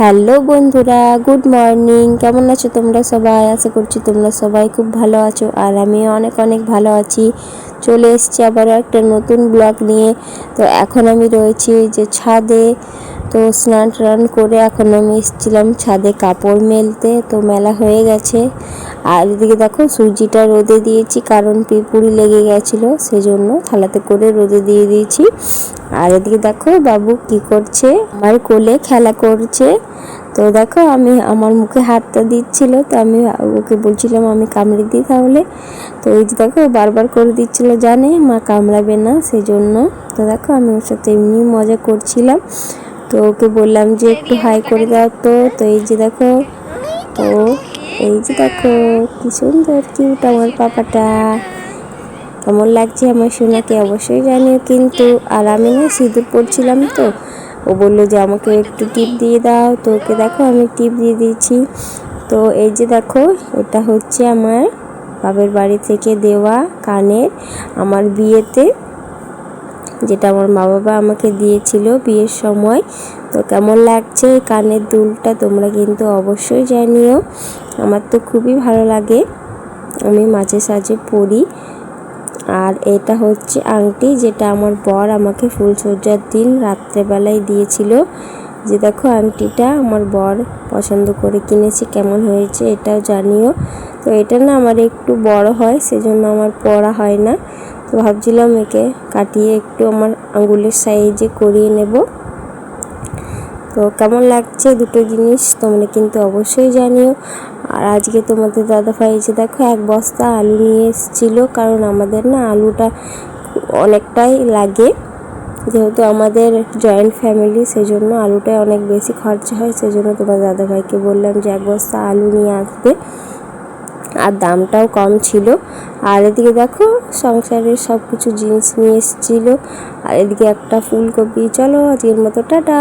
Hello বন্ধুরা, good morning. কেমন আছো তোমরা সবাই? আশা করছি তোমরা সবাই খুব ভালো আছো, আর আমিও অনেক অনেক ভালো আছি। চলে এসেছি আবারও একটা নতুন ব্লগ নিয়ে। তো এখন আমি রয়েছি যে ছাদে। তো স্নান টান করে এখন আমি এসেছিলাম ছাদে কাপড় মেলতে। তো মেলা হয়ে গেছে। আর এদিকে দেখো সুজিটা রোদে দিয়েছি, কারণ পিঁপুড়ি লেগে গেছিলো, সেজন্য থালাতে করে রোদে দিয়ে দিয়েছি। আর এদিকে দেখো বাবু কি করছে, আমার কোলে খেলা করছে। তো দেখো আমি আমার মুখে হাতটা দিচ্ছিল, তো আমি ওকে বলছিলাম আমি কামড়ে দিই তাহলে। তো এই যে দেখো বারবার করে দিচ্ছিল, জানে মা কামড়াবে না সেই জন্য। তো দেখো আমি ওর সাথে এমনি মজা করছিলাম। তো ওকে বললাম যে একটু হাই করে দাও। তো এই যে দেখো, তো এই যে দেখো কি সুন্দর কিউট আমার পাপাটা। কেমন লাগছে আমার সোনাকে অবশ্যই জানিও কিন্তু। আর আমি না সিঁদুর পড়ছিলাম, তো ও বললো যে আমাকে একটু টিপ দিয়ে দাও। তো ওকে দেখো আমি টিপ দিয়ে দিয়েছি। তো এই যে দেখো এটা হচ্ছে আমার বাবার বাড়ি থেকে দেওয়া কানের, আমার বিয়েতে, যেটা আমার মা বাবা আমাকে দিয়েছিল বিয়ের সময়। তো কেমন লাগছে কানের দুলটা তোমরা কিন্তু অবশ্যই জানিও। আমার তো খুবই ভালো লাগে, আমি মাঝে সাঝে পরি। আর এটা হচ্ছে আংটি, যেটা আমার বর আমাকে ফুলসজ্জার দিন রাত্রেবেলায় দিয়েছিল। যে দেখো আংটিটা আমার বর পছন্দ করে কিনেছে, কেমন হয়েছে এটাও জানিও। তো এটা না আমার একটু বড় হয়, সেজন্য আমার পরা হয় না। তো ভাবছিলাম একে কাটিয়ে একটু আমার আঙ্গুলের সাইজে করিয়ে নেব। তো কেমন লাগছে দুটো জিনিস তোমরা কিন্তু অবশ্যই জানিও। আর আজকে তোমাদের দাদাভাই এসে দেখো 1 বস্তা আলু নিয়ে এসেছিলো, কারণ আমাদের না আলুটা অনেকটাই লাগে, যেহেতু আমাদের জয়েন্ট ফ্যামিলি, সেজন্য আলুটায় অনেক বেশি খরচা হয়। সেজন্য তোমার দাদাভাইকে বললাম যে 1 বস্তা আলু নিয়ে আসবে, আর দামটাও কম ছিল। আর এদিকে দেখো সংসারের সব কিছু জিনিস নিয়ে এসেছিলো। আর এদিকে একটা ফুলকপি। চলো আজকের মতো টাটা।